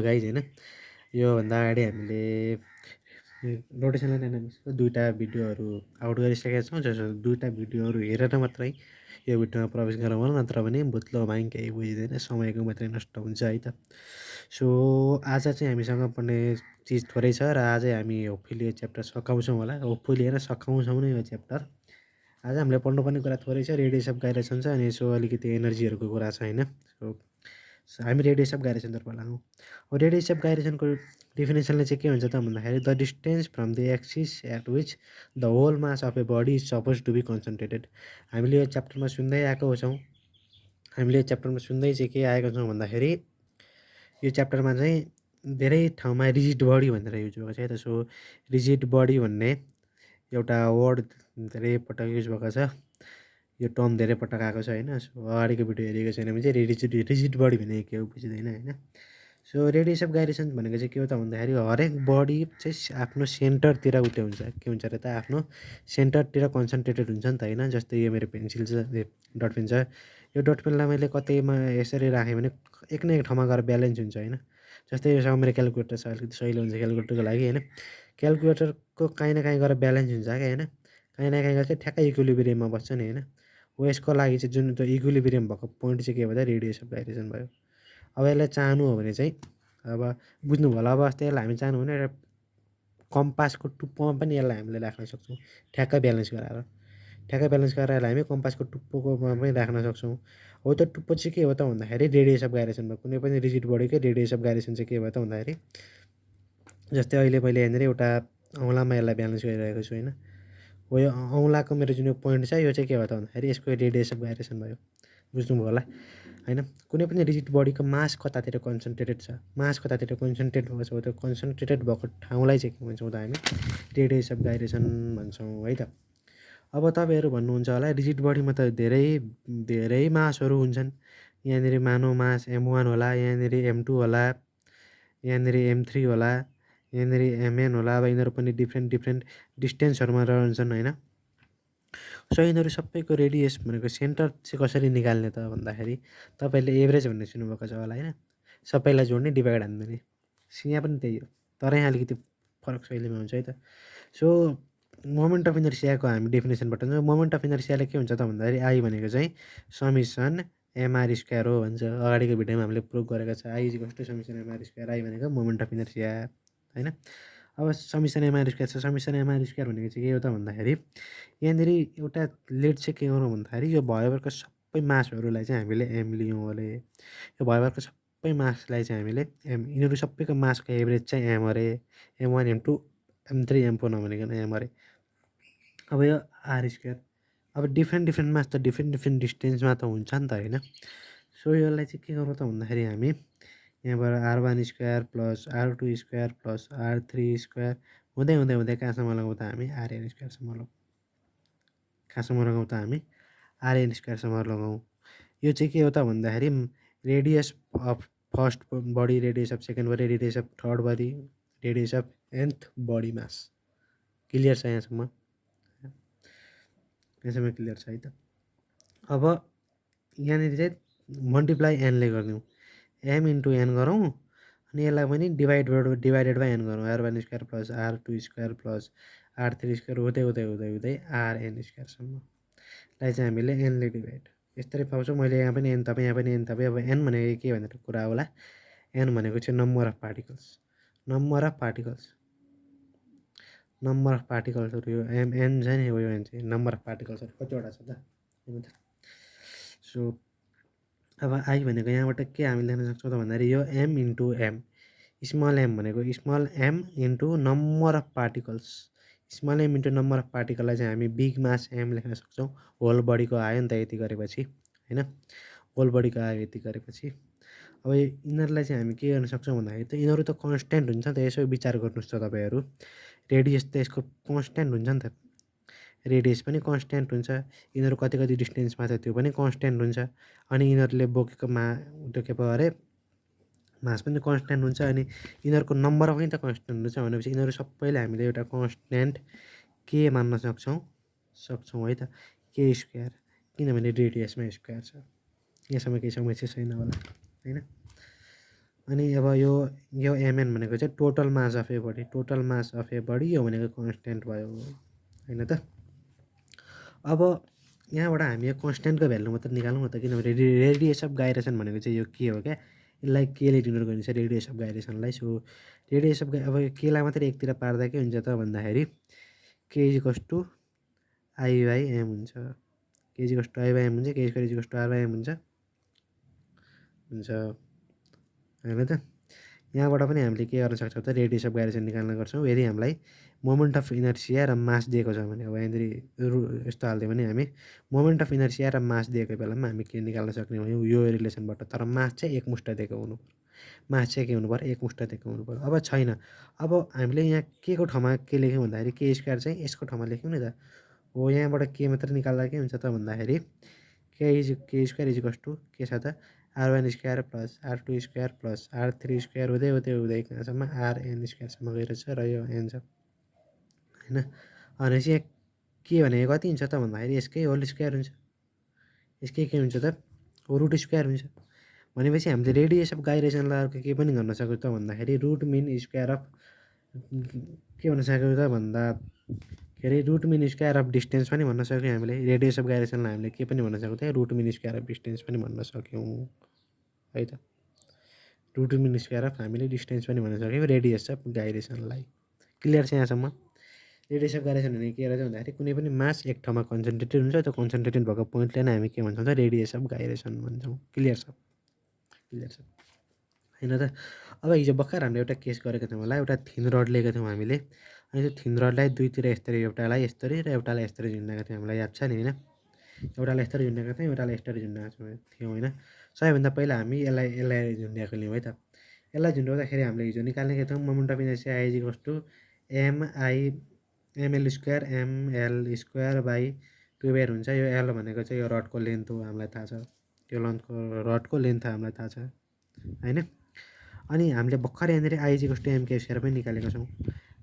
Guys होइन योभन्दा अगाडि हामीले रोटेसनल डाइनामिक्सको 2टा भिडियोहरू आउट गरिसकेका छौँ, जसमा 2टा भिडियोहरू हेरेर मात्रै यो भिडियोमा प्रवेश गरौँ होला, नत्र भने भुत्लो भाइ केही बुझिँदैन, समयको मात्रै नष्ट हुन्छ है त। सो आज चाहिँ हामीसँग पढ्ने चिज थोरै छ र आजै हामी होपफुली यो च्याप्टर सकाउँछौँ होला, होपफुली होइन सकाउँछौँ नै यो च्याप्टर। आज हामीले पढ्नुपर्ने कुरा थोरै छ, रेडियस अफ गाइरेसन छ, अनि यसो अलिकति एनर्जीहरूको कुरा छ होइन। सो हामी रेडियस अफ गाइरेसनतर्फ लागौँ। अब रेडियस अफ गाइरेसनको डेफिनेसनले चाहिँ के हुन्छ त भन्दाखेरि the distance from the axis at which the whole mass of a body is supposed to be concentrated. हामीले यो च्याप्टरमा सुन्दै आएको छौँ, हामीले यो च्याप्टरमा सुन्दै चाहिँ के आएको छौँ भन्दाखेरि यो च्याप्टरमा चाहिँ धेरै ठाउँमा रिजिड बडी भनेर युज भएको छ है त। सो रिजिड बडी भन्ने एउटा वर्ड धेरै पटक युज भएको छ, यो टर्म धेरै पटक आएको छ होइन। सो अगाडिको भिडियो हेरेको छैन भने चाहिँ रिजिड बडी भनेको के हो बुझिँदैन होइन। सो रेडियस अफ गाइरेसन भनेको चाहिँ के हो त भन्दाखेरि हरेक बडी चाहिँ आफ्नो सेन्टरतिर उतै हुन्छ, के हुन्छ अरे त आफ्नो सेन्टरतिर कन्सन्ट्रेटेड हुन्छ नि त होइन। जस्तै यो मेरो पेन्सिल छ, डट पेन छ, यो डट पेनलाई मैले कतैमा यसरी राखेँ भने एक न एक ठाउँमा गएर ब्यालेन्स हुन्छ होइन। जस्तै योसँग मेरो क्यालकुलेटर छ, अलिकति सजिलो हुन्छ क्यालकुलेटरको लागि होइन। क्यालकुलेटरको काहीँ न काहीँ गएर ब्यालेन्स हुन्छ क्या होइन, काहीँ न काहीँ गएर चाहिँ ठ्याक्कै इक्विलिब्रियममा बस्छ नि होइन। हो यसको लागि चाहिँ जुन त्यो इक्विलिब्रियम भएको पोइन्ट चाहिँ के भयो त रेडियस अफ गाइरेसन भयो। अब यसलाई चाहनु हो भने चाहिँ अब बुझ्नुभयो होला, अब अस्ति यसलाई हामी चाहनु भने एउटा कम्पासको टुप्पोमा पनि यसलाई हामीले राख्न सक्छौँ, ठ्याक्कै ब्यालेन्स गराएर यसलाई हामी कम्पासको टुप्पोकोमा पनि राख्न सक्छौँ। हो त्यो टुप्पो चाहिँ के हो त भन्दाखेरि रेडियस अफ गाइरेसन भयो। कुनै पनि रिजिड बडीकै रेडियस अफ गाइरेसन चाहिँ के भयो त भन्दाखेरि जस्तै अहिले मैले यहाँनिर एउटा औँलामा यसलाई ब्यालेन्स गरिरहेको छु होइन। हो यो औँलाको मेरो जुन यो पोइन्ट छ यो चाहिँ के भयो त भन्दाखेरि यसको रेडियस अफ गाइरेसन भयो, बुझ्नुभयो होला होइन। कुनै पनि रिजिड बडीको मास कतातिर कन्सन्ट्रेटेड छ, मास कतातिर कन्सन्ट्रेट भएको छ, त्यो कन्सन्ट्रेटेड भएको ठाउँलाई चाहिँ के भन्छौँ त हामी रेडियस अफ गाइरेसन भन्छौँ है त। अब तपाईँहरू भन्नुहुन्छ होला रिजिड बडीमा त धेरै मासहरू हुन्छन्, यहाँनिर मानव मास M1 होला, यहाँनिर M2 होला, यहाँनिर M3 होला, यहाँनिर Mn होला। अब यिनीहरू पनि डिफ्रेन्ट डिस्टेन्सहरूमा रहन्छन् होइन। सो यिनीहरू सबैको रेडियस भनेको सेन्टर चाहिँ कसरी निकाल्ने त भन्दाखेरि तपाईँले एभरेज भन्ने सुन्नुभएको छ होला होइन, सबैलाई जोड्ने डिभाइड हान्दिने। यहाँ पनि त्यही हो, तर यहाँ अलिकति फरक शैलीमा हुन्छ है त। सो मोमेन्ट अफ इनर्सियाको हामी डेफिनेसनबाट मोमेन्ट अफ इनर्सियाले के हुन्छ त भन्दाखेरि आई भनेको चाहिँ समिसन एमआर स्क्वायर हो भन्छ। अगाडिको भिडियोमा हामीले प्रुभ गरेको छ आई इज कस्तो समिसन एमआर स्क्वायर, आई भनेको मोमेन्ट अफ इनर्सिया होइन। अब समिसन एमआर स्क्वायर छ, समिसन एमआर स्क्वायर भनेको चाहिँ के हो त भन्दाखेरि यहाँनिर एउटा लेट चाहिँ के गरौँ भन्दाखेरि यो भयोभरको सबै मासहरूलाई चाहिँ हामीले एम लियौँ अरे, यो भयोभरको सबै मासलाई चाहिँ हामीले एम, यिनीहरू सबैको मासको एभरेज चाहिँ एम अरे, M1 M2 M3 M4 नभनिकन am अरे। अब यो आर स्क्वायर, अब डिफ्रेन्ट मास त डिफ्रेन्ट डिस्टेन्समा त हुन्छ नि त होइन। सो यसलाई चाहिँ के गरौँ त भन्दाखेरि हामी यहाँबाट R1 square plus R2 square plus R3 square हुँदै हुँदै हुँदै कहाँसम्म लगाउँ त हामी RN स्क्वायरसम्म लगाउँ, कहाँसम्म लगाउँ त हामी RN स्क्वायरसम्म लगाउँ। यो चाहिँ के हो त भन्दाखेरि radius of first body, radius of second body, radius of third body, radius of nth body mass. Clear छ यहाँसम्म, यहाँसम्म क्लियर छ है त। अब यहाँनिर चाहिँ मल्टिप्लाई एनले गरिदिउँ, एम इन्टु एन गरौँ, अनि यसलाई पनि डिभाइडेड बाई एन गरौँ, R1 square plus R2 square plus R3 square हुँदै हुँदै हुँदै हुँदै RN स्क्वायरसम्मलाई चाहिँ हामीले एनले डिभाइड यसरी पाउँछौँ। मैले यहाँ पनि एन तपाईँ, यहाँ पनि एन तपाईँ। अब एन भनेको के भनेर कुरा होला, एन भनेको चाहिँ number of particles, number of पार्टिकल्सहरू यो एन छ नि, हो यो एन चाहिँ नम्बर अफ पार्टिकल्सहरू कतिवटा छ त। सो अब आई भनेको यहाँबाट के हामीले लेख्न सक्छौँ त भन्दाखेरि यो M into M, small M भनेको small M into number of particles, small M into number of पार्टिकललाई चाहिँ हामी बिग मास एम लेख्न सक्छौँ। होल बडीको आयो नि त यति गरेपछि होइन, होल बडीको आयो यति गरेपछि। अब यिनीहरूलाई चाहिँ हामी के गर्न सक्छौँ भन्दाखेरि त यिनीहरू त कन्सट्यान्ट हुन्छ नि त, यसो विचार गर्नुहोस् त तपाईँहरू, रेडियस त यसको कन्सट्यान्ट हुन्छ नि त, रेडियस पनि कन्सट्यान्ट हुन्छ, यिनीहरू कति डिस्टेन्समा छ त्यो पनि कन्सट्यान्ट हुन्छ, अनि यिनीहरूले बोकेको त्यो के पो अरे मास पनि कन्सट्यान्ट हुन्छ, अनि यिनीहरूको नम्बर पनि त कन्सट्यान्ट हुन्छ। भनेपछि यिनीहरू सबैले हामीले एउटा कन्सट्यान्ट के मान्न सक्छौँ है त, के स्क्वायर, किनभने रेडियसमा स्क्वायर छ। यहाँसम्म केही समस्या छैन होला होइन। अनि अब यो एमएन भनेको चाहिँ total mass of a body, total mass of a body यो भनेको कन्स्ट्यान्ट भयो होइन त। अब यहाँबाट हामी यो कन्स्ट्यान्टको भ्यालु मात्र निकालौँ न त, किनभने रेडियस अफ गाइरेसन भनेको चाहिँ यो के हो क्या, यसलाई केले डिनोट गरिन्छ रेडियस अफ गाइरेसनलाई। सो रेडियस अफ अब केलाई मात्रै एकतिर पार्दा के हुन्छ त भन्दाखेरि के equals to I by M हुन्छ, के equals to I by M हुन्छ, के square equals to R by M हुन्छ होइन त। यहाँबाट पनि हामीले के गर्न सक्छौँ त रेडियस अफ गाइरेसन निकाल्न गर्छौँ यदि हामीलाई मोमेन्ट अफ इनर्सिया र मास दिएको छ भने। अब यहाँनिर यस्तो हालिदियो भने हामी मोमेन्ट अफ इनर्सिया र मास दिएको बेलामा हामी के निकाल्न सक्ने हो यो रिलेसनबाट, तर मास चाहिँ एकमुष्ट दिएको हुनु पऱ्यो, मास चाहिँ के हुनु पऱ्यो एकमुष्ट दिएको हुनु पऱ्यो। अब छैन, अब हामीले यहाँ के को ठाउँमा के लेख्यौँ भन्दाखेरि के स्क्वायर चाहिँ यसको ठाउँमा लेख्यौँ नि त। हो यहाँबाट के मात्र निकाल्दा के हुन्छ त भन्दाखेरि के स्क्वायर इजिकल्स टु के छ त R1 square plus R2 square plus R3 square हुँदै हुँदै हुँदै कहाँसम्म RN स्क्वायरसम्म गइरहेछ र यो एन छ होइन। भनेपछि यहाँ के भनेको कति हुन्छ त भन्दाखेरि यसकै होल स्क्वायर हुन्छ, यसकै के हुन्छ त रुट स्क्वायर हुन्छ। भनेपछि हामीले रेडियस अफ गाइरेसनलाई अर्को के पनि गर्न सक्छौँ त भन्दाखेरि रुट मिन स्क्वायर अफ के भन्न सक्यौँ त भन्दा के अरे root mean square of distance पनि भन्न सक्यौँ हामीले। रेडियस अफ गाइरेसनलाई हामीले के पनि भन्न सक्यौँ त root mean square of distance पनि भन्न सक्यौँ है त। रुट मिन स्क्वायर अफ हामीले डिस्टेन्स पनि भन्न सक्यौँ रेडियस अफ गाइरेसनलाई। क्लियर छ यहाँसम्म। रेडियस अफ गाइरेसन भनेको के रहेछ भन्दाखेरि कुनै पनि मास एक ठाउँमा कन्सन्ट्रेटेड हुन्छ, त्यो कन्सन्ट्रेटेड भएको पोइन्टलाई नै हामी के भन्छौँ त रेडियस अफ गाइरेसन भन्छौँ। क्लियर छ, क्लियर छ होइन त। अब हिजो भर्खर हामीले एउटा केस गरेको थियौँ होला, एउटा थिन रड लिएको थियौँ हामीले, अनि त्यो थिन रडलाई दुईतिर यस्तरी एउटालाई यस्तरी र एउटालाई यस्तरी झुन्डाएको थियौँ, हामीलाई याद छ नि होइन। एउटालाई यस्तरी झुन्डाएको थियौँ, एउटालाई यस्तरी झुन्डाएको थियौँ होइन। सबैभन्दा पहिला हामी यसलाई झुन्ड्याएको लियौँ है त। यसलाई झुन्डाउँदाखेरि हामीले हिजो निकाल्ने थियौँ moment of inertia I equals to ML square ML square by 2 हुन्छ। यो एल भनेको चाहिँ यो रडको लेन्थ हो हामीलाई थाहा छ, त्यो रडको लेन्थ हामीलाई थाहा छ होइन। अनि हामीले भर्खर यहाँनिर I equals to M K square पनि निकालेको छौँ,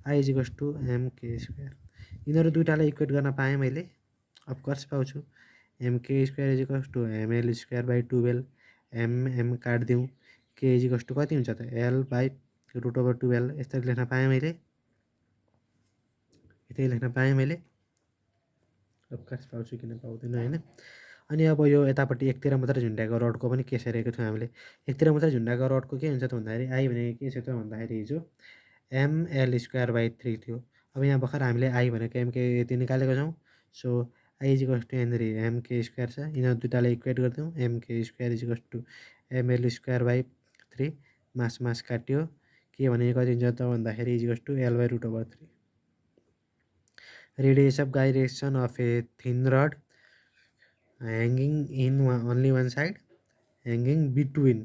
I equals to M K square. यिनीहरू दुइटालाई इक्वेट गर्न पाएँ मैले, अफकोर्स पाउँछु। M K square equals to ML square by 12 M काटिदिउँ, के इजिकल्स टु कति हुन्छ त एल बाई रुट ओभर 12 यस्तरी लेख्न पाएँ मैले, यतै लेख्न पाएँ मैले, अफकोर्स पाउँछु किन पाउँदैन होइन। अनि अब यो यतापट्टि एकतिर मात्रै झुन्ड्याएको रडको पनि केस हेरेको थियौँ हामीले। एकतिर मात्रै झुन्ड्याएको रडको के हुन्छ त भन्दाखेरि आई भनेको के छ त भन्दाखेरि हिजो एमएल स्क्वायर बाई 3 थियो। अब यहाँ भर्खर हामीले आई भनेको एमके यति निकालेको छौँ। सो आई इजिकल्स टु यहाँनिर एमके स्क्वायर छ, यिनीहरू दुइटालाई इक्वेट गरिदिउँ, M K square equals to ML square by 3 mass mass काट्यो, के भनेको कति हुन्छ त भन्दाखेरि equals to L by root over 3। Radius of gyration of a thin rod hanging in only one side, hanging between,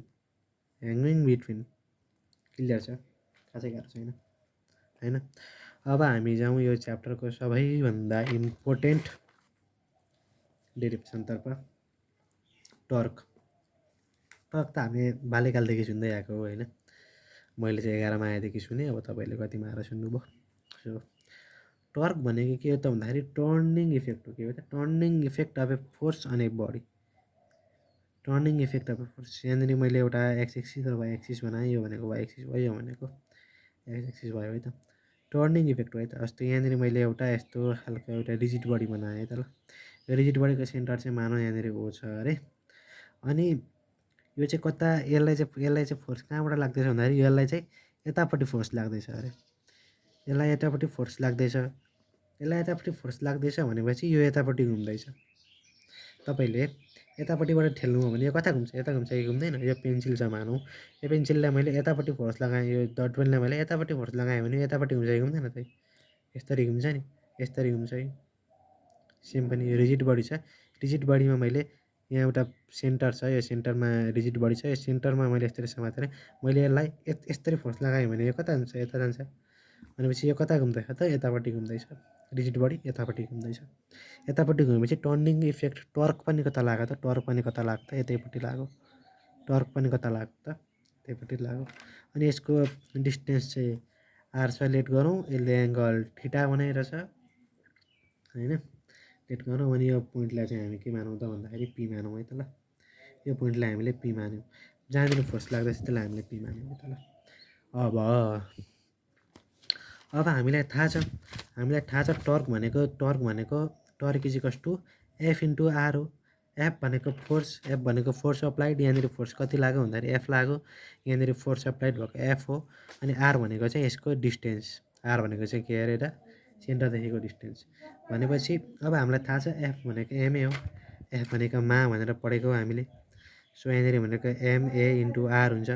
clear छ, खासै गाह्रो छैन होइन। अब हामी जाउँ यो च्याप्टरको सबैभन्दा इम्पोर्टेन्ट डेरिभेसनतर्फ, टर्क। टर्क त हामी बाल्यकालदेखि सुन्दै आएको हो होइन, मैले चाहिँ 11मा आएदेखि सुनेँ, अब तपाईँले कतिमा आएर सुन्नुभयो। सो टर्क भनेको के हो त भन्दाखेरि टर्निङ इफेक्ट हो। के हो त turning effect of a force on a body, turning effect of a force. यहाँनिर मैले एउटा एक्स एक्सिस र वाइ एक्सिस बनाएँ, यो भनेको वाइ एक्सिस भयो, यो भनेको एक्स एक्सिस भयो है त। टर्निङ इफेक्ट हो है त। अस्ति यहाँनिर मैले एउटा यस्तो खालको एउटा रिजिड बडी बनाएँ है त ल। यो रिजिड बडीको सेन्टर चाहिँ मानौँ यहाँनिर ओ छ अरे, अनि यो चाहिँ कता यसलाई चाहिँ फोर्स कहाँबाट लाग्दैछ भन्दाखेरि यसलाई चाहिँ यतापट्टि फोर्स लाग्दैछ अरे, यसलाई यतापट्टि फोर्स लाग्दैछ, यसलाई यतापट्टि फोर्स लाग्दैछ भनेपछि यो यतापट्टि घुम्दैछ। तपाईँले यतापट्टिबाट ठेल्नु हो भने यो कता घुम्छ, यता घुम्छ कि घुम्दैन। यो पेन्सिल छ मानौँ, यो पेन्सिललाई मैले यतापट्टि फोर्स लगाएँ, यो डट पेनलाई मैले यतापट्टि फोर्स लगाएँ भने यतापट्टि घुम्छ कि घुम्दैन त, यस्तरी घुम्छ नि, यस्तरी घुम्छ कि। सेम पनि यो रिजिड बडी छ, रिजिड बडीमा मैले यहाँ एउटा सेन्टर छ, यो सेन्टरमा रिजिड बडी छ, यो सेन्टरमा मैले यस्तरी समातेर मैले यसलाई यस्तरी फोर्स लगाएँ भने यो कता जान्छ, यता जान्छ। भनेपछि यो कता घुम्दैछ त यतापट्टि घुम्दैछ, रिजिड बडी यतापट्टि घुम्दैछ। यतापट्टि घुमेपछि टर्निङ इफेक्ट टर्क पनि कता लाग्यो त, टर्क पनि कता लाग्यो त यतैपट्टि लाग्यो, टर्क पनि कता लाग्यो त यतैपट्टि लाग्यो। अनि यसको डिस्टेन्स चाहिँ आर लेट गरौँ, यसले एङ्गल थीटा बनाइरहेछ होइन, लेट गरौँ। अनि यो पोइन्टलाई चाहिँ हामी के मानौँ त भन्दाखेरि पी मानौँ है त ल। यो पोइन्टलाई हामीले पी मान्यौँ। जहाँनिर फोर्स लाग्दैछ त्यसलाई हामीले पी मान्यौँ त ल। अब हामीलाई थाहा छ torque is equals to F into R हो। एफ भनेको फोर्स अप्लाइड, यहाँनिर फोर्स कति लाग्यो भन्दाखेरि एफ लाग्यो, यहाँनिर फोर्स अप्लाइड भएको एफ हो। अनि आर भनेको चाहिँ यसको डिस्टेन्स, आर भनेको चाहिँ के अरे त सेन्टरदेखिको डिस्टेन्स भनेपछि अब हामीलाई थाहा छ एफ भनेको एमए हो, एफ भनेको मा भनेर पढेको हामीले। सो यहाँनिर भनेको एमए इन्टु आर हुन्छ,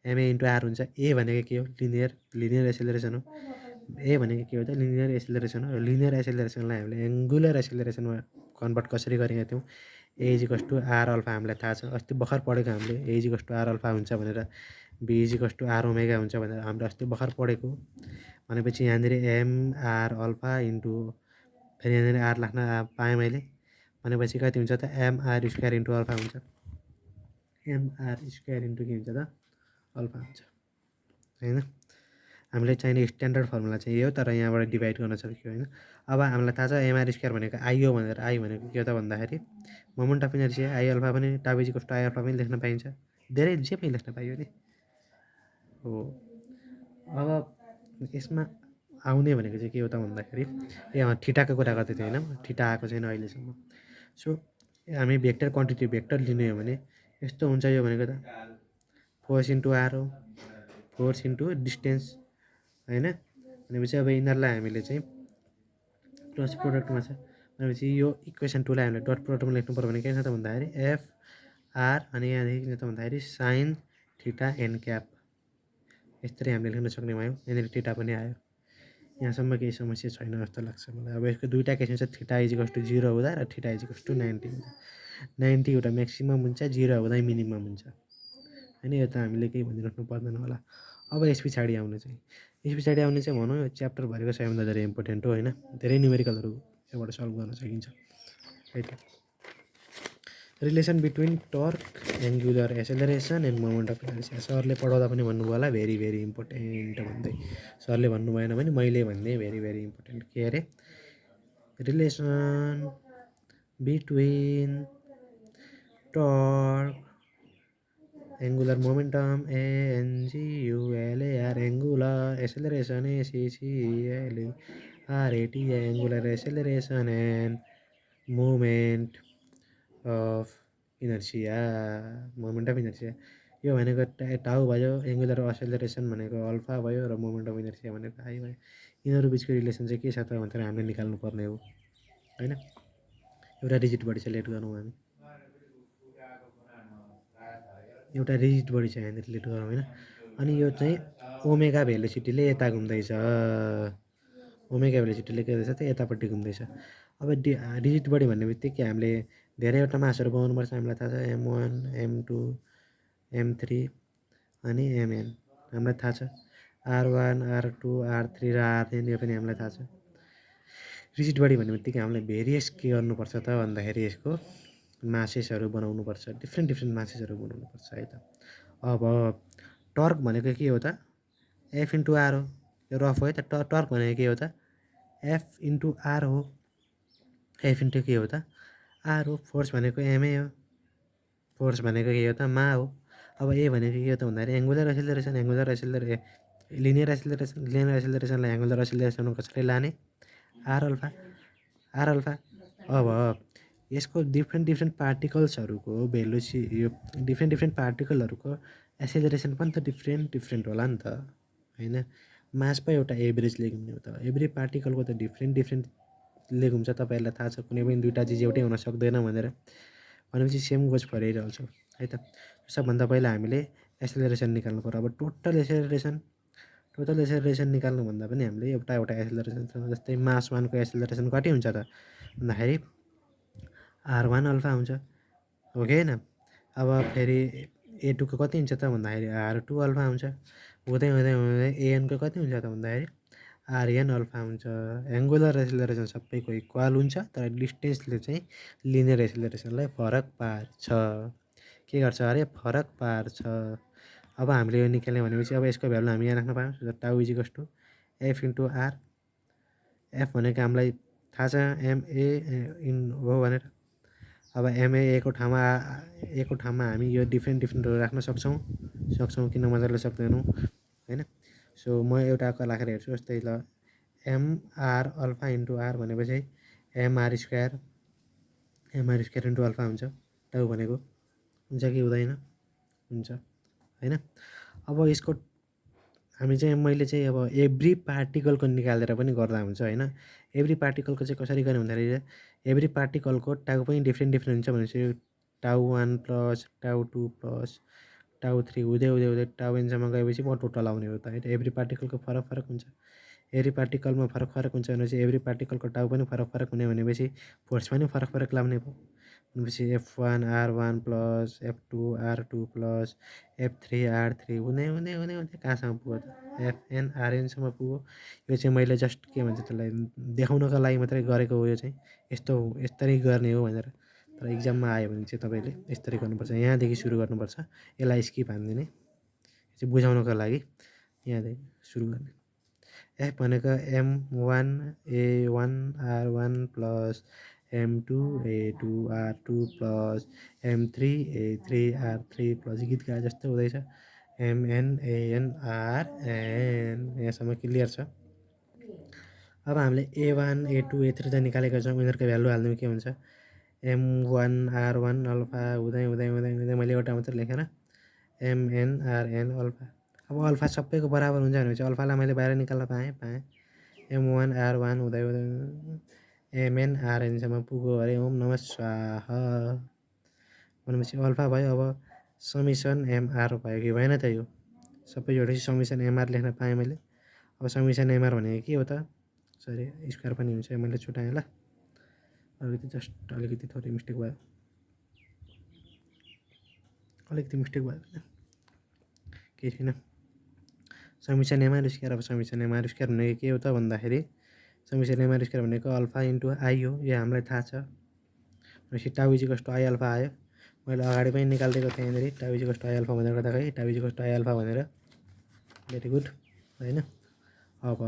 एमए इन्टु आर हुन्छ। ए भनेको के हो लिनियर एसेलरेसन हो, ए भनेको के हो त लिनियर एसेलरेसन हो। लिनियर एसेलरेसनलाई हामीले एङ्गुलर एसेलरेसनमा कन्भर्ट कसरी गरेका थियौँ, A is equals to R alpha हामीलाई थाहा छ, अस्ति भर्खर पढेको हामीले A is equals to R alpha हुन्छ भनेर, B is equals to R omega हुन्छ भनेर हामीले अस्ति भर्खर पढेको। भनेपछि यहाँनिर एमआर अल्फा इन्टु फेरि यहाँनिर आर राख्न पाएँ मैले, भनेपछि कति हुन्छ त एमआर स्क्वायर इन्टु अल्फा हुन्छ, एमआर स्क्वायर इन्टु के हुन्छ त अल्फा हुन्छ होइन। हामीलाई चाहिने स्ट्यान्डर्ड फर्मुला चाहिँ यो, तर यहाँबाट डिभाइड गर्न सकियो होइन। अब हामीलाई थाहा छ एमआर स्क्वायर भनेको आई हो भनेर, आई भनेको के हो त भन्दाखेरि moment of inertia, I alpha पनि tau is equals to I alpha पनि लेख्न पाइन्छ, धेरै जे पनि लेख्न पाइयो नि हो। अब यसमा आउने भनेको चाहिँ के हो त भन्दाखेरि ठिटाको कुरा गर्दै थियो होइन, ठिटा आएको छैन अहिलेसम्म। सो हामी भेक्टर क्वान्टिटी भेक्टर लिने हो भने यस्तो हुन्छ, यो भनेको त फोर्स इन्टु आर हो, फोर्स इन्टु डिस्टेन्स होइन। भनेपछि अब यिनीहरूलाई हामीले चाहिँ क्रस प्रोडक्टमा छ भनेपछि यो इक्वेसन 2लाई हामीले डट प्रोडक्टमा लेख्नु पऱ्यो भने के छ त भन्दाखेरि एफआर अनि यहाँदेखि के छ भन्दाखेरि साइन थीटा एन क्याप, यस्तरी हामीले लेख्न सक्ने भयौँ। यहाँनिर थीटा पनि आयो, यहाँसम्म केही समस्या छैन जस्तो लाग्छ मलाई। अब यसको दुईवटा केस हुन्छ, थीटा इज इक्वल्स टु 0 हुँदा र थीटा इज इक्वल्स टु 90 हुँदा। 90 एउटा म्याक्सिमम हुन्छ, 0 हुँदा मिनिमम हुन्छ होइन। यो त हामीले केही भनिराख्नु पर्दैन होला। अब यस पछाडि आउने चाहिँ भनौँ यो च्याप्टरभरिको सबैभन्दा धेरै इम्पोर्टेन्ट हो होइन, धेरै न्युमेरिकलहरू यहाँबाट सल्भ गर्न सकिन्छ है त। Relation between torque, angular acceleration and moment of inertia. सरले पढाउँदा पनि भन्नुभयो होला भेरी भेरी इम्पोर्टेन्ट भन्दै, सरले भन्नु भएन भने मैले भन्ने भेरी भेरी इम्पोर्टेन्ट। के अरे relation between torque, angular momentum एनजियुएलएआर, angular एसेलरेसन एसिसिएलआरएटी, angular acceleration and moment of inertia, moment of inertia. यो भनेको टाउ भयो, एङ्गुलर एसेलरेसन भनेको अल्फा भयो र मोमेन्ट अफ इनर्सिया भनेको आई भयो। यिनीहरू बिचको रिलेसन चाहिँ के छ त भनेर हामीले निकाल्नु पर्ने हो होइन। एउटा रिजिड बडी सेलेक्ट गरौँ हामी, एउटा रिजिड बडी छ यहाँनिर लेट गरौँ होइन। अनि यो चाहिँ ओमेगा भेलोसिटीले यता घुम्दैछ, ओमेगा भेलोसिटीले के गर्दैछ त यतापट्टि घुम्दैछ। अब रिजिड बडी भन्ने बित्तिकै हामीले धेरैवटा मासहरू पाउनुपर्छ, हामीलाई थाहा छ M1 M2 M3 अनि MN हामीलाई थाहा छ, R1 R2 R3 र RN यो पनि हामीलाई थाहा छ। रिजिड बडी भन्ने बित्तिकै हामीलाई भेरियस के गर्नुपर्छ त भन्दाखेरि यसको मासेसहरू बनाउनुपर्छ, डिफ्रेन्ट मासेसहरू बनाउनुपर्छ है त। अब टर्क भनेको के हो त एफ इन्टु आर हो, यो रफ हो है त। टर्क भनेको के हो त एफ इन्टु आर हो, एफ इन्टु के हो त आर हो। फोर्स भनेको एमए हो, फोर्स भनेको के हो त मा हो। अब ए भनेको के हो त भन्दाखेरि एङ्गुलर एसेलरेसन, लिनियर एसेलरेसनलाई एङ्गुलर एसेलरेसनमा कसरी लाने आर अल्फा। अब यसको डिफ्रेन्ट पार्टिकल्सहरूको यो डिफ्रेन्ट पार्टिकलहरूको एसेलरेसन पनि त डिफ्रेन्ट होला नि त होइन। मासमा एउटा एभरेजले घुम्ने हो त, एभ्री पार्टिकलको त डिफ्रेन्टले घुम्छ। तपाईँहरूलाई थाहा छ कुनै पनि दुईवटा चिज एउटै हुन सक्दैन भनेर, भनेपछि सेम गोज फर आइरहन्छ है त। सबभन्दा पहिला हामीले एसेलरेसन निकाल्नु पर्यो। अब टोटल एसेलरेसन निकाल्नुभन्दा पनि हामीले एउटा एसेलरेसन, जस्तै मास 1को एसेलरेसन कति हुन्छ त भन्दाखेरि R1 अल्फा हुन्छ हो कि होइन। अब फेरि A2को कति हुन्छ त भन्दाखेरि R2 अल्फा हुन्छ, हुँदै ANको कति हुन्छ त भन्दाखेरि RN अल्फा हुन्छ। एङ्गुलर एसेलरेसन सबैको इक्वल हुन्छ, तर डिस्टेन्सले चाहिँ लिनियर एसेलरेसनलाई फरक पार्छ। के गर्छ अरे फरक पार्छ। अब हामीले यो निकाल्ने भनेपछि अब यसको भ्यालु हामी यहाँ राख्न पायौँ, tau is equals to F into R. F भनेको हामीलाई थाहा छ एमए इन हो भनेर, अब एमए एको ठाउँमा हामी यो डिफ्रेन्टहरू राख्न सक्छौँ किन मजाले सक्दैनौँ होइन। सो म एउटाको राखेर हेर्छु जस्तै ल एमआर अल्फा इन्टु आर भनेपछि एमआर स्क्वायर इन्टु अल्फा हुन्छ टाउ भनेको हुन्छ कि हुँदैन हुन्छ होइन। अब यसको हामी चाहिँ मैले चाहिँ अब एभ्री पार्टिकलको निकालेर पनि गर्दा हुन्छ होइन। एभ्री पार्टिकलको चाहिँ कसरी गर्ने भन्दाखेरि एभ्री पार्टिकलको टाउ पनि डिफ्रेन्ट हुन्छ भनेपछि टाउ 1 प्लस टाउ 2 प्लस टाउ 3 हुँदै टाउ एनसम्म गएपछि म टोटल आउने हो त होइन। एभ्री पार्टिकलको फरक हुन्छ। एभ्री पार्टिकलमा फरक हुन्छ भनेपछि एभ्री पार्टिकलको टाउ पनि फरक हुने भनेपछि फोर्स पनि फरक लाउने भयो भनेपछि F1 R1 plus F2 R2 plus F3 R3 हुँदै कहाँसम्म पुग्यो त FN RNसम्म पुग्यो। यो चाहिँ मैले जस्ट के भन्छ त्यसलाई देखाउनको लागि मात्रै गरेको हो। यो चाहिँ यस्तरी गर्ने हो भनेर, तर इक्जाममा आयो भने चाहिँ तपाईँले यस्तरी गर्नुपर्छ। यहाँदेखि सुरु गर्नुपर्छ, यसलाई स्किप हानिदिने चाहिँ बुझाउनको लागि यहाँदेखि सुरु गर्ने। एफ भनेको M1 A1 R1 plus M2 A2 R2 plus M3 A3 R3 plus गीत गाए जस्तो हुँदैछ MN AN RN यहाँसम्म क्लियर छ। अब हामीले A1 A2 A3 त निकालेको छौँ, उनीहरूको भ्यालु हाल्नु के हुन्छ M1 R1 अल्फा हुँदै मैले एउटा मात्रै लेखेर MN RN अल्फा। अब अल्फा सबैको बराबर हुन्छ भनेपछि अल्फालाई मैले बाहिर निकाल्न पाएँ M1 R1 हुँदै MN RNसम्म पुग्यो अरे ओम नमः स्वाहा भनेपछि अल्फा भयो। अब समिसन एमआर भयो कि भएन त, यो सबै जोडेपछि समिसन एमआर लेख्न पाएँ मैले। अब समिसन एमआर भनेको के हो त, सरी स्क्वायर पनि हुन्छ, मैले छुट्याएँ ल, अलिकति थोरै मिस्टेक भयो, केही छैन। समिसन एमआर स्क्वायर। अब समिसन एमआर स्क्वायर भनेको के हो त भन्दाखेरि समिसन एमआर स्क्वायर भनेको अल्फा इन्टु आई हो, यो हामीलाई थाहा छ। भनेपछि टाउ इजिकल्स टु आई अल्फा आयो। मैले अगाडि पनि निकालिदिएको थिएँ यहाँनिर टाउ इजिकल्स टु आई अल्फा भनेर गर्दा खै टाउ इजिकल्स टु आई अल्फा भनेर, भेरी गुड होइन। अब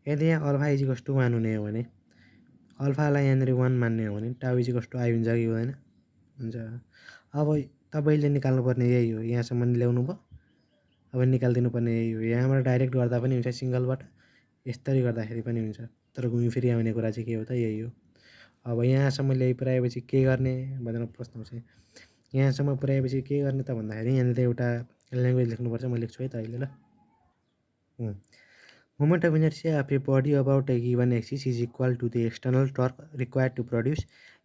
यदि यहाँ अल्फा इजिकल्स टु 1 हुने हो भने अल्फालाई यहाँनिर 1 मान्ने हो भने टाउ इजिकल्स टु आई हुन्छ कि हुँदैन, हुन्छ। अब तपाईँले निकाल्नुपर्ने यही हो, यहाँसम्म ल्याउनु भयो, अब निकालिदिनु पर्ने यही हो। यहाँबाट डाइरेक्ट गर्दा पनि हुन्छ सिङ्गलबाट, यस्तरी गर्दाखेरि पनि हुन्छ, तर घुमिफिरी आउने कुरा चाहिँ के हो त यही हो। अब यहाँसम्म ल्याइ पुऱ्याएपछि के गर्ने भनेर प्रश्न आउँछ। यहाँसम्म पुऱ्याएपछि के गर्ने त भन्दाखेरि यहाँनिर एउटा ल्याङ्ग्वेज लेख्नुपर्छ, म लेख्छु है त अहिले ल। Moment of inertia of a body about a given axis is equal to the external torque required to produce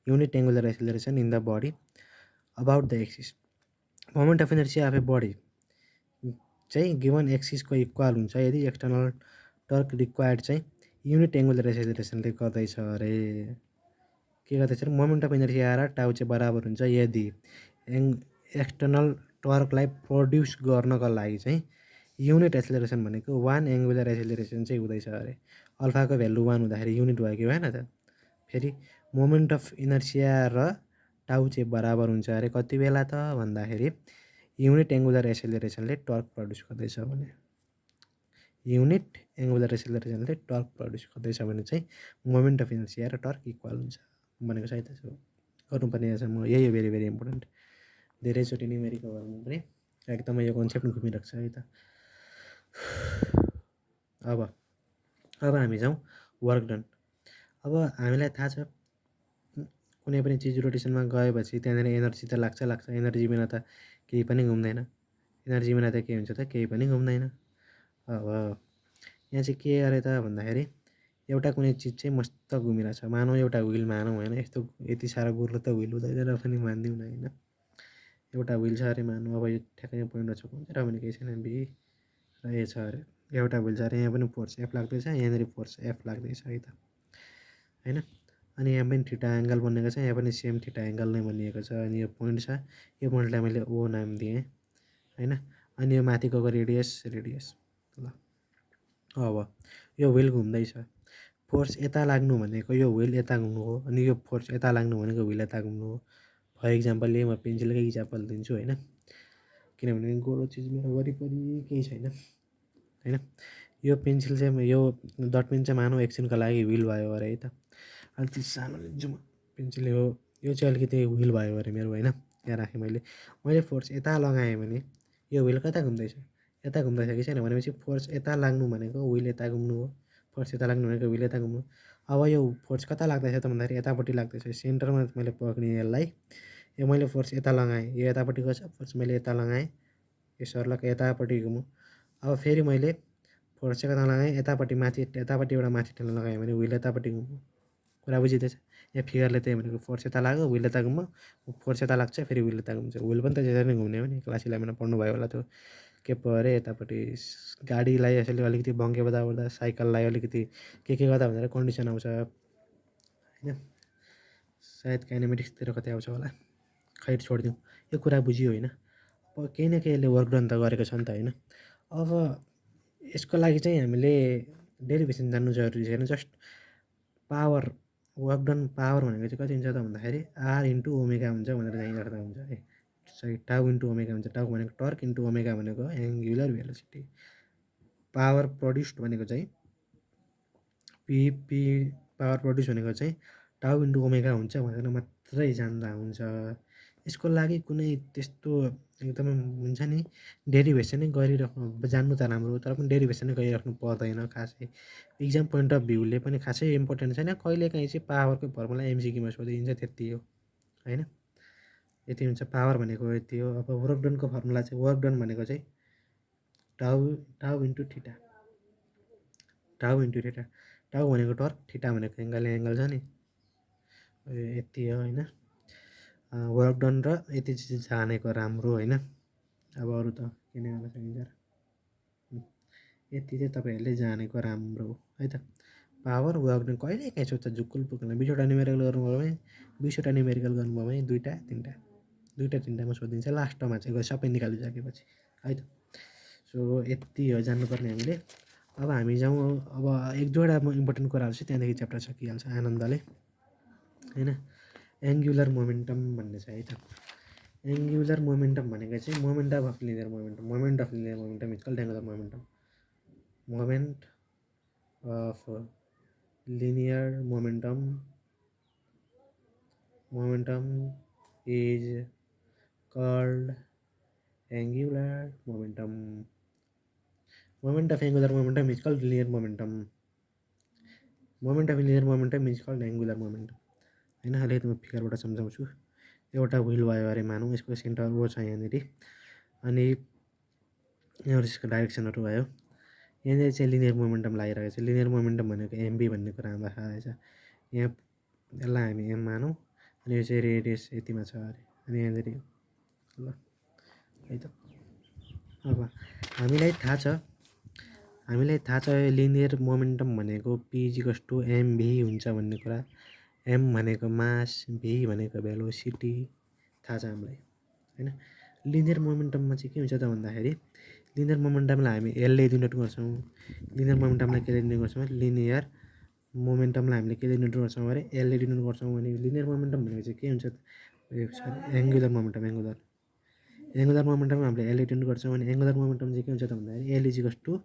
unit angular acceleration in the body about the axis. Moment of inertia of a body चाहिँ given एक्सिसको equal हुन्छ यदि external torque required चाहिँ unit angular एक्सिलरेसनले गर्दैछ अरे। के गर्दैछ अरे मोमेन्ट अफ इनर्सिया र टाउ चाहिँ बराबर हुन्छ यदि एक्सटर्नल टर्कलाई प्रड्युस गर्नको लागि चाहिँ युनिट एक्सिलरेसन भनेको 1 एङ्गुलर एक्सिलरेसन चाहिँ हुँदैछ अरे। अल्फाको भ्यालु 1 हुँदाखेरि युनिट भयो कि भएन त। फेरि मोमेन्ट अफ इनर्सिया र टाउ चाहिँ बराबर हुन्छ अरे कति बेला त भन्दाखेरि युनिट एङ्गुलर एक्सिलरेसनले टर्क प्रड्युस गर्दैछ भने, युनिट एङ्गुलर एक्सिलरेसनले टर्क प्रड्युस गर्दैछ भने चाहिँ मोमेन्ट अफ इनर्सिया र टर्क इक्वल हुन्छ भनेको सही त छ। गर्नुपर्ने यही हो, भेरी भेरी इम्पोर्टेन्ट। धेरैचोटि न्युमेरिकल गर्नु पनि एकदमै यो कन्सेप्ट घुमिरहेको छ है त। अब हामी जाउँ वर्क डन। अब हामीलाई थाहा छ कुनै पनि चिज रोटेसनमा गएपछि त्यहाँनिर एनर्जी त लाग्छ, एनर्जी बिना त केही पनि घुम्दैन, एनर्जी बिना त के हुन्छ त केही पनि घुम्दैन। अब यहाँ चाहिँ के अरे त भन्दाखेरि एउटा कुनै चिज चाहिँ मस्त घुमिरहेछ, मानौँ एउटा व्हिल मानौँ होइन, यस्तो यति साह्रो गुर्लो त व्हिल हुँदैन र पनि मानिदिउँ न होइन। एउटा व्हिल छ अरे मानौँ, अब यो ठ्याक्कै पोइन्ट छ र भने केही छैन, बी र ए छ अरे। एउटा व्हिल छ अरे, यहाँ पनि फोर्स एफ लाग्दैछ, यहाँनिर फोर्स एफ लाग्दैछ है त होइन। अनि यहाँ पनि थीटा एङ्गल बनेको छ, यहाँ पनि सेम थीटा एङ्गल नै बनिएको छ। अनि यो पोइन्ट छ, यो पोइन्टलाई मैले ओ नाम दिएँ होइन। अनि यो माथिको रेडियस ल। अब यो व्हिल घुम्दैछ, फोर्स यता लाग्नु भनेको यो व्हिल यता घुम्नु हो, अनि यो फोर्स यता लाग्नु भनेको व्हिल यता घुम्नु हो। फर इक्जाम्पल म पेन्सिलकै इक्जाम्पल दिन्छु होइन, किनभने गोलो चिज मेरो वरिपरि केही छैन होइन। यो पेन्सिल चाहिँ यो डटपेन चाहिँ मानौँ एकछिनको लागि व्हिल भयो अरे है त। अनि त्यो सानो लिन्छु म पेन्सिल, यो यो चाहिँ अलिकति व्हिल भयो अरे मेरो होइन, यहाँ राखेँ मैले फोर्स यता लगाएँ भने यो व्हिल कता घुम्दैछ, यता घुम्दैछ कि छैन भनेपछि फोर्स यता लाग्नु भनेको व्हिल यता घुम्नु हो, फोर्स यता लाग्नु भनेको व्हिल यता घुम्नु। अब यो फोर्स कता लाग्दैछ त भन्दाखेरि यतापट्टि लाग्दैछ, सेन्टरमा मैले पक्रिएँ यसलाई, यो मैले फोर्स यता लगाएँ, यो यतापट्टि गएछ, फोर्स मैले यता लगाएँ, यो सर्लक यतापट्टि घुम्यो। अब फेरि मैले फोर्स चाहिँ कता लगाएँ, यतापट्टि माथि, यतापट्टिबाट माथि ठेल्न लगाएँ भने व्हिल यतापट्टि घुम्यो। कुरा बुझिँदैछ? यहाँ फिगरले त्यही भनेको फोर्स यता लाग्यो व्हिल यता घुम्यो, फोर्स यता लाग्छ फेरि व्हिल यता घुम्छ। व्हिल पनि त त्यसरी नै घुम्ने हो नि, क्लास 11 मा पढ्नुभयो होला त्यो के पो अरे यतापट्टि गाडीलाई यसैले अलिकति बङ्के बजाउँदा साइकललाई अलिकति के गर्दा भनेर कन्डिसन आउँछ होइन, सायद काइनेमेटिक्सतिर कतै आउँछ होला, खै छोडिदिउँ। यो कुरा बुझियो होइन। अब केही न केही यसले वर्क डन त गरेको छ नि त होइन। अब यसको लागि चाहिँ हामीले डेरिभेसन जान्नु जरुरी छैन, just power work done power भनेको चाहिँ कति हुन्छ त भन्दाखेरि आर इन्टु ओमेगा हुन्छ भनेर चाहिँ गर्दा हुन्छ है। सरी, टाउ इन्टु ओमेगा हुन्छ। टाउ भनेको टर्क इन्टु ओमेगा भनेको एङ्गुलर भेलोसिटी। पावर प्रड्युस्ड भनेको चाहिँ पी पावर प्रड्युस भनेको चाहिँ टाउ इन्टु ओमेगा हुन्छ भनेर मात्रै जान्दा हुन्छ। यसको लागि कुनै त्यस्तो एकदमै हुन्छ नि डेरिभेसनै गरिराख्नु जान्नु त राम्रो, तर पनि डेरिभेसनै गरिराख्नु पर्दैन खासै। इक्जाम पोइन्ट अफ भ्यूले पनि खासै इम्पोर्टेन्ट छैन, कहिलेकाहीँ चाहिँ पावरको फर्मुला एमसिक्यूमा सोधिदिन्छ त्यति हो होइन। यति हुन्छ पावर भनेको यति हो। अब वर्क डनको फर्मुला चाहिँ वर्क डन भनेको चाहिँ टाउ टाउ इन्टु थिटा, टाउ इन्टु थिटा, टाउ भनेको टर्क, थिटा भनेको एङ्गल छ नि, यति हो होइन। वर्क डन र यति चाहिँ जानेको राम्रो होइन। अब अरू त किन गर्न सकिन्छ र, यति चाहिँ तपाईँहरूले जानेको राम्रो है त। पावर वर्क डन कहिलेकाहीँ सोध्छ झुक्कुल पुक्कुलमा, 20वटा न्युमेरिकल गर्नुभयो भने 20वटा न्युमेरिकल गर्नुभयो भने दुईवटा तिनवटामा सोधिदिन्छ, लास्टमा चाहिँ सबै निकालिसकेपछि है त। सो यति हो जान्नुपर्ने हामीले। अब हामी जाउँ, अब एक दुईवटा इम्पोर्टेन्ट कुराहरू चाहिँ त्यहाँदेखि च्याप्टर सकिहाल्छ आनन्दले होइन। एङ्गुलर मोमेन्टम भन्ने छ है त। एङ्गुलर मोमेन्टम भनेको चाहिँ moment of linear momentum, moment of linear momentum is called angular momentum. Moment of linear momentum is called angular momentum. Moment of angular momentum is called linear momentum. Moment of linear momentum is called angular momentum होइन। अहिले त म फिगरबाट सम्झाउँछु। एउटा wheel भयो अरे मानौँ, यसको सेन्टर ओ छ यहाँनिर, अनि यहाँ यसको डाइरेक्सनहरू भयो, यहाँनिर चाहिँ लिनियर मोमेन्टम लागिरहेको छ। लिनियर मोमेन्टम भनेको एमबी भन्ने कुरा हामीलाई थाहा रहेछ। यहाँ यसलाई हामी एम मानौँ, अनि यो चाहिँ रेडियस यतिमा छ अरे, अनि यहाँनिर ल है त। अब हामीलाई थाहा छ लिनियर मोमेन्टम भनेको पी=टु एमभी हुन्छ भन्ने कुरा। एम भनेको मास, भी भनेको भेलोसिटी थाहा छ हामीलाई होइन। लिनियर मोमेन्टममा चाहिँ के हुन्छ त भन्दाखेरि लिनियर मोमेन्टमलाई हामी एलले डिनोट गर्छौँ। लिनियर मोमेन्टमलाई केले डिनोट गर्छौँ, लिनियर मोमेन्टमलाई हामीले केले डिनोट गर्छौँ अरे एलले डिनोट गर्छौँ भने लिनियर मोमेन्टम भनेको चाहिँ के हुन्छ त, एङ्गुलर मोमेन्टम, एङ्गुलर मोमेन्टम हामीले एलले डिनोट गर्छौँ भने एङ्गुलर मोमेन्टम चाहिँ के हुन्छ त भन्दाखेरि एल=टु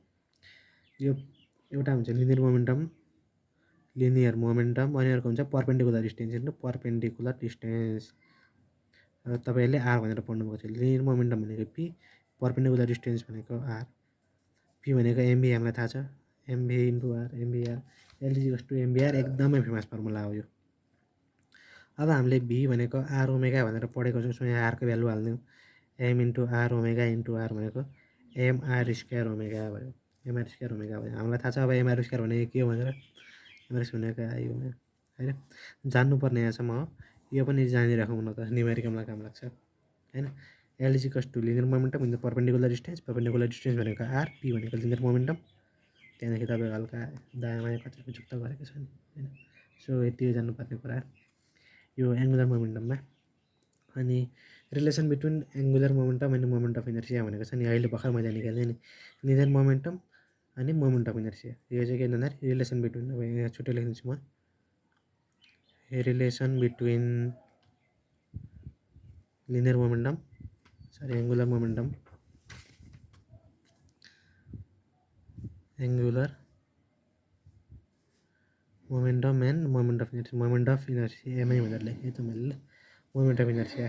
यो एउटा हुन्छ लिनियर मोमेन्टम अनि अर्को हुन्छ पर्पेन्डिकुलर डिस्टेन्स। तपाईँहरूले आर भनेर पढ्नुभएको छ। लिनियर मोमेन्टम भनेको पी, पर्पेन्डिकुलर डिस्टेन्स भनेको आर। पी भनेको एमभी हामीलाई थाहा छ, एमभी इन्टु आर, एमभीआर, एल=टु एमभीआर एकदमै फेमस फर्मुला हो यो। अब हामीले भी भनेको आर ओमेगा भनेर पढेको छौँ, सो यहाँ आरको भ्यालु हाल्ने हो। M into R omega into R भनेको एमआर² ओमेगा भयो, एमआर² ओमेगा भयो। हामीलाई थाहा छ अब एमआर² भनेको के हो भनेर, एमआर भनेको आई हो होइन। जान्नुपर्ने यहाँसम्म हो, यो पनि जानिराखौँ न त, न्युमेरिकलमा काम लाग्छ होइन। एल=टु linear momentum into perpendicular distance भनेको आर, पी भनेको लिनियर मोमेन्टम। त्यहाँदेखि तपाईँको हल्का दायाँ बायाँ कतिको चुक्ता गरेको छ नि होइन। सो यति जान्नुपर्ने कुरा यो एङ्गुलर मोमेन्टममा। अनि रिलेसन बिट्विन एङ्गुलर मोमेन्टम अनि मोमेन्ट अफ इनर्सिया भनेको छ नि, अहिले भर्खर मैले निकालेँ नि, लिनियर मोमेन्टम अनि मोमेन्ट अफ इनर्सिया। यो चाहिँ के भन्दाखेरि रिलेसन बिट्विन, अब यहाँ छुट्टै लेख्दैछु म, relation between linear momentum angular momentum momentum and moment of inertia MI भनेर लेखेँ त मैले ल मोमेन्ट अफ इनर्सिया।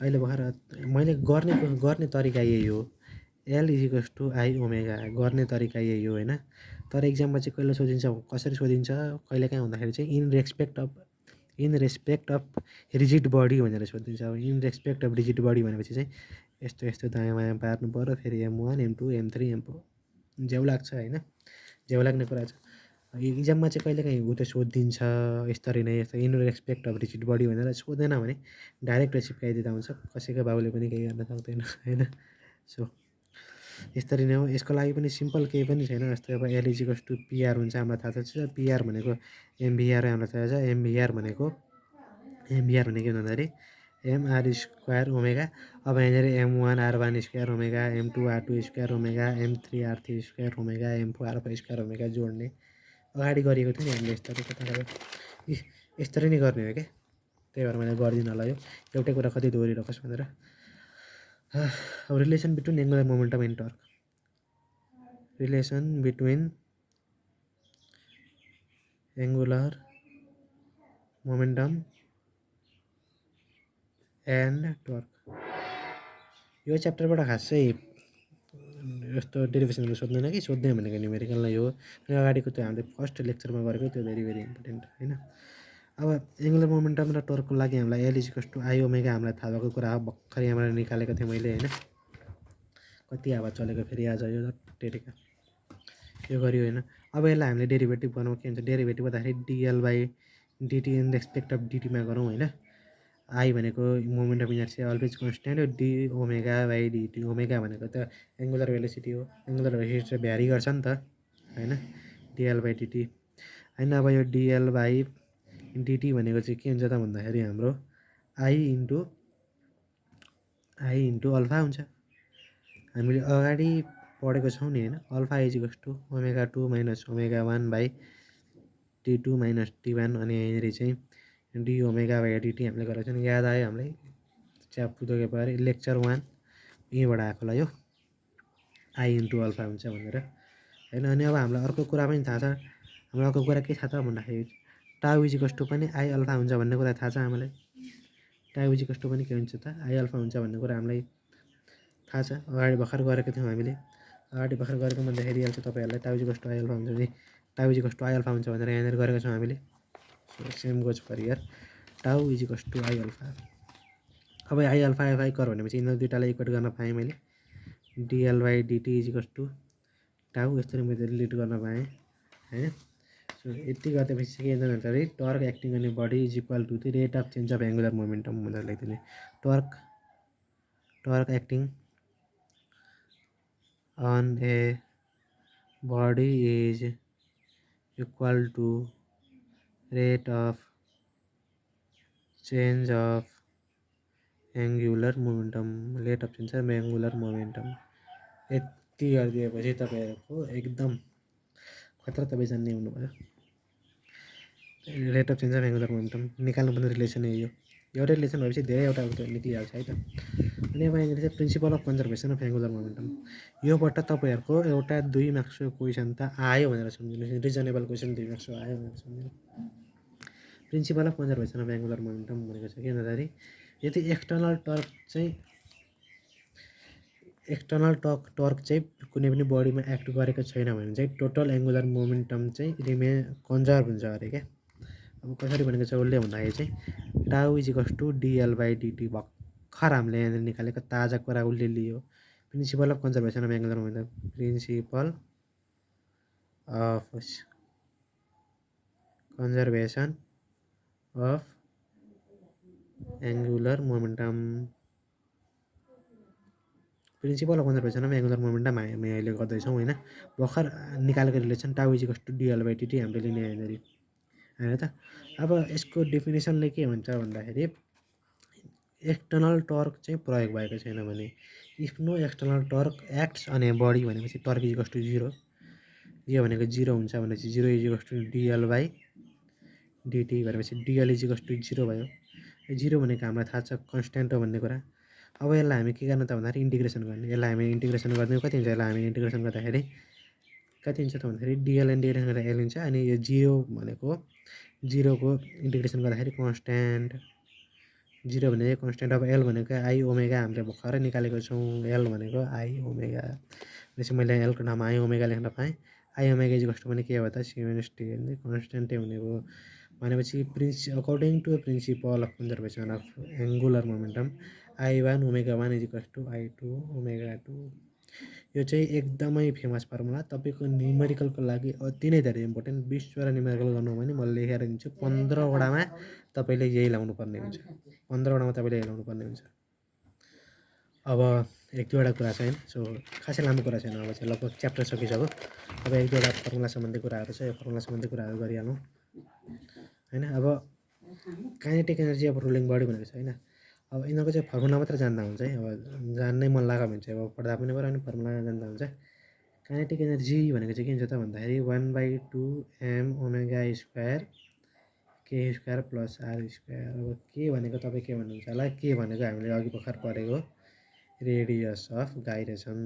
अहिले भर्खर मैले गर्ने तरिका यही हो, L is equals to I omega गर्ने तरिका यही हो होइन। तर इक्जाममा चाहिँ कहिले सोधिन्छ, कसरी सोधिन्छ कहिलेकाहीँ भन्दाखेरि चाहिँ in respect of rigid body भनेर सोधिन्छ। अब in respect of rigid body भनेपछि चाहिँ यस्तो यस्तो दायाँ बायाँ पार्नु पऱ्यो, फेरि M1 M2 M3 M4 झ्याउ लाग्छ होइन, झ्याउ लाग्ने कुरा छ। इक्जाममा चाहिँ कहिलेकाहीँ ऊ त्यो सोधिदिन्छ यसरी नै, यस्तो in respect of rigid body भनेर सोधेन भने डाइरेक्ट चिप्काइदिँदा हुन्छ, कसैको बाबुले पनि केही गर्न सक्दैन होइन। सो यसरी नै हो, यसको लागि पनि सिम्पल केही पनि छैन। जस्तै अब L is equals to PR हुन्छ, हामीलाई थाहा छ पिआर भनेको एमभिआर हामीलाई थाहा छ। एमभिआर भनेको के भन्दाखेरि एमआर स्क्वायर ओमेगा। अब यहाँनिर M1 R1 square omega, M2 R2 square omega, M3 R3 square omega, M4 R4 square omega जोड्ने अगाडि गरिएको थियो नि हामीले यस्तरी नै गर्ने हो क्या। त्यही भएर मैले गर्दिनँ होला यो एउटै कुरा कति दोहोरिरहोस् भनेर। अब relation between angular momentum and torque, relation between angular momentum and torque. यो च्याप्टरबाट खासै यस्तो डेरिभेसनहरू सोध्दैन कि, सोध्दैन भनेको न्युमेरिकललाई हो। अगाडिको त्यो हामीले फर्स्ट लेक्चरमा गरेको त्यो भेरी इम्पोर्टेन्ट होइन। अब एङ्गुलर मोमेन्टम र टर्कको लागि हामीलाई L is equals to I omega हामीलाई थाहा भएको कुरा हो, भर्खर यहाँबाट निकालेको थिएँ मैले होइन। कति हावा चलेको फेरि आज यो टेरिका यो गऱ्यो होइन। अब यसलाई हामीले डेरिभेटिभ बनाउँ, के हुन्छ डेरिभेटिभ भन्दाखेरि D L by D T in respect of डिटीमा गरौँ होइन। आई भनेको moment of inertia always constant हो, D omega by D T. Omega भनेको त एङ्गुलर भेलोसिटी हो, एङ्गुलर भेलोसिटी चाहिँ भ्यारी गर्छ नि त होइन, डिएल बाई डिटी होइन। अब यो डिएल बाई डिटी भनेको चाहिँ के हुन्छ त भन्दाखेरि हाम्रो आई इन्टु अल्फा हुन्छ। हामीले अगाडि पढेको छौँ नि होइन, alpha is equals to omega 2 minus omega 1 by T2 minus T1। अनि यहाँनिर चाहिँ डी ओमेगा बाई डिटी हामीले गरेको छौँ, याद आयो हामीलाई च्याप्टर बारे लेक्चर 1 यहीँबाट आएको होला यो आई इन्टु अल्फा हुन्छ भनेर होइन। अनि अब हामीलाई अर्को कुरा पनि थाहा छ, हामीलाई अर्को कुरा के थाहा छ भन्दाखेरि टाउ इज इक्वल्स टु पनि आई अल्फा हुन्छ भन्ने कुरा थाहा छ हामीलाई। टाउ इज इक्वल्स टु पनि के हुन्छ त आई अल्फा हुन्छ भन्ने कुरा हामीलाई थाहा छ, अगाडि भर्खर गरेको थियौँ हामीले। अगाडि भर्खर गरेको भन्दाखेरि हाल्छ तपाईँहरूलाई tau is equals to I alpha हुन्छ भने tau is equals to I alpha हुन्छ भनेर यहाँनिर गरेको छौँ हामीले। Same goes for here, tau is equals to I alpha. अब आई अल्फा एफआई कर भनेपछि यिनीहरू दुइटालाई इक्वेट गर्न पाएँ मैले, dL by dt is equals to tau यसरी मैले रिलेट गर्न पाएँ होइन। सो यति गरिदिएपछि के हुन्छ भन्दाखेरि टर्क एक्टिङ गर्ने body is equal to the rate of change of angular momentum भनेर लेखिदिने। Torque acting on a body is equal to rate of change of angular momentum, rate of change of angular momentum। यति गरिदिएपछि तपाईँहरूको एकदम खतरा, तपाईँ जान्ने हुनुभयो। Rate of change of angular momentum निकाल्नुपर्ने रिलेसन यही हो। एउटै रिलेसन भएपछि धेरैवटा निक्लिहाल्छ है त। अनि अब यहाँनिर चाहिँ principal of conservation of angular momentum, योबाट तपाईँहरूको एउटा 2 मार्क्सको क्वेसन त आयो भनेर सम्झिनुहोस्, रिजनेबल क्वेसन 2 मार्क्सको आयो भनेर सम्झिनु। Principle of conservation of angular momentum भनेको चाहिँ के भन्दाखेरि यदि एक्सटर्नल टर्क चाहिँ कुनै पनि बडीमा एक्ट गरेको छैन भने चाहिँ टोटल एङ्गुलर मोमेन्टम चाहिँ कन्जर्भ हुन्छ अरे क्या। अब कसरी भनेको छ उसले भन्दाखेरि चाहिँ tau is equals to DL by D T, भर्खर हामीले यहाँनिर निकालेको ताजा कुरा उसले लियो। Principle of conservation of angular momentum, principle of conservation of angular momentum, principle of conservation of angular momentum हामी अहिले गर्दैछौँ होइन। भर्खर निकालेको relation tau is equals to DL by D T हामीले लिने यहाँनिर होइन त। अब यसको डेफिनेसनले के भन्छ भन्दाखेरि एक्सटर्नल टर्क चाहिँ प्रयोग भएको छैन भने, if no external torque acts on a body भनेपछि टर्क इज इक्वल्स टु 0, यो भनेको 0 हुन्छ भनेपछि 0 is equals to DL by dt भनेपछि डिएल इज इक्वल्स टु 0 भयो। 0 भनेको हामीलाई थाहा छ कन्सट्यान्ट हो भन्ने कुरा। अब यसलाई हामी के गर्ने त भन्दाखेरि इन्टिग्रेसन गर्ने, यसलाई हामी इन्टिग्रेसन गरिदिउँ कति हुन्छ, यसलाई हामी इन्टिग्रेसन गर्दाखेरि कति हुन्छ त भन्दाखेरि डिएल इन्टिग्रेसन गरेर एल हुन्छ अनि यो 0 भनेको 0 को इन्टिग्रेसन गर्दाखेरि कन्स्ट्यान्ट 0 भनेको कन्स्ट्यान्ट अब एल भनेको आई ओमेगा हामीले भर्खरै निकालेको छौँ एल भनेको आई ओमेगा भनेपछि मैले एलको ठाउँमा आई ओमेगा लेख्न पाएँ आई ओमेगा इज कस्तो भने के हो त सिमेस्टी कन्स्ट्यान्टै हुने भयो भनेपछि according to principle of conservation of angular momentum I1 omega 1 is equals to I2 omega 2 यो चाहिँ एकदमै फेमस फर्मुला तपाईँको न्युमेरिकलको लागि अति नै धेरै इम्पोर्टेन्ट 20वटा न्युमेरिकल गर्नु भने म लेखेर दिन्छु 15वटामा तपाईँले यही लाउनु पर्ने हुन्छ 15वटामा तपाईँले यही लाउनु पर्ने हुन्छ अब एक दुईवटा कुरा छ हैन सो खासै लामो कुरा छैन अब चाहिँ लगभग च्याप्टर सकिसक्यो अब एक दुईवटा फर्मुला सम्बन्धी कुराहरू छ यो फर्मुला सम्बन्धी कुराहरू गरिहालौँ हैन अब काइनेटिक एनर्जी अब रुलिङ बडी भनेको छ हैन अब यिनीहरूको चाहिँ फर्मुला मात्र जान्दा हुन्छ है अब जान्नै मन लाग्यो भने चाहिँ अब पढ्दा पनि भयो अनि फर्मुला जान्दा हुन्छ काइनेटिक एनर्जी भनेको चाहिँ के हुन्छ त भन्दाखेरि 1/2 m ओमेगा स्क्वायर के स्क्वायर प्लस आर स्क्वायर अब के भनेको तपाईँ के भन्नुहुन्छ होला के भनेको हामीले अघि भर्खर पढेको radius of gyration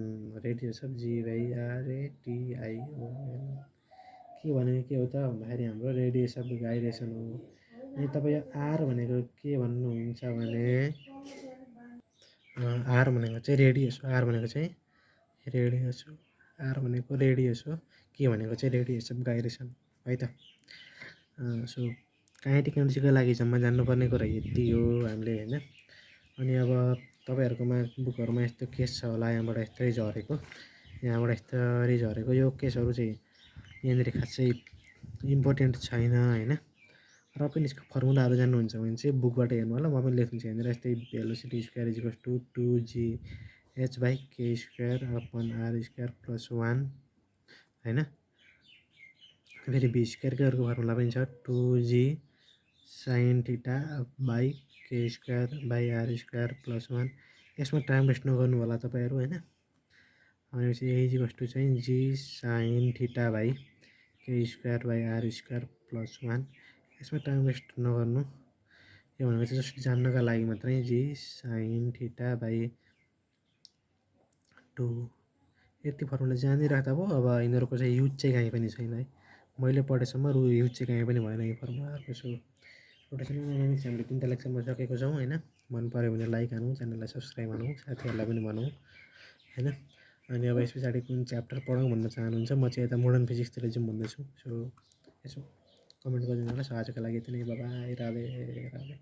radius of GYRATION के भनेको के हो त भन्दाखेरि हाम्रो रेडियस अफ गाइरेसन हो अनि तपाईँ आर भनेको के भन्नुहुन्छ भने आर भनेको चाहिँ रेडियस हो आर भनेको चाहिँ रेडियस हो आर भनेको रेडियस हो के भनेको चाहिँ रेडियस अफ गाइरेसन है त सो काइनेटिक एनर्जीको लागि जम्मा जान्नुपर्ने कुरा यति हो हामीले हैन अनि अब तपाईँहरूकोमा बुकहरूमा यस्तो केस छ होला यहाँबाट यस्तै झरेको यहाँबाट यस्तरी झरेको यो केसहरू चाहिँ यहाँनिर खासै इम्पोर्टेन्ट छैन हैन र पनि यसको फर्मुलाहरू जान्नुहुन्छ भने चाहिँ बुकबाट हेर्नु होला म पनि लेख्छु यहाँनिर यस्तै velocity square is equals to 2gh/k² upon r square plus 1 हैन फेरि b स्क्वायरको अर्को फर्मुला पनि छ 2g sin θ/k²/r² प्लस 1 यसमा टाइम वेस्ट नगर्नु होला तपाईँहरू हैन भनेपछि यही वस्तु चाहिँ g sin θ/k²/r² प्लस 1 यसमा टाइम वेस्ट नगर्नु यो भनेको चाहिँ जस्ट जान्नका लागि मात्रै g sin θ/2 यति फर्मुला जानिराख्दा भयो अब यिनीहरूको चाहिँ युज चाहिँ कहीँ पनि छैन है मैले पढेसम्म युज चाहिँ कहीँ पनि भएन यो फर्मुलाहरूको सो रोटेसनल डाइनामिक्स हामीले 3टा लेक्चरमा सकेको छौँ हैन मन पर्यो भने लाइक हानौँ च्यानललाई सब्स्क्राइब हानौँ साथीहरूलाई पनि भनौँ हैन अनि अब यस पछाडि कुन च्याप्टर पढौँ भन्न चाहनुहुन्छ म चाहिँ यता मोडर्न फिजिक्सतिर जाउँ भन्दैछु सो यसो कमेन्ट गरिदिनु होला सो आजको लागि यति नै बाइ बाइ राधे राधे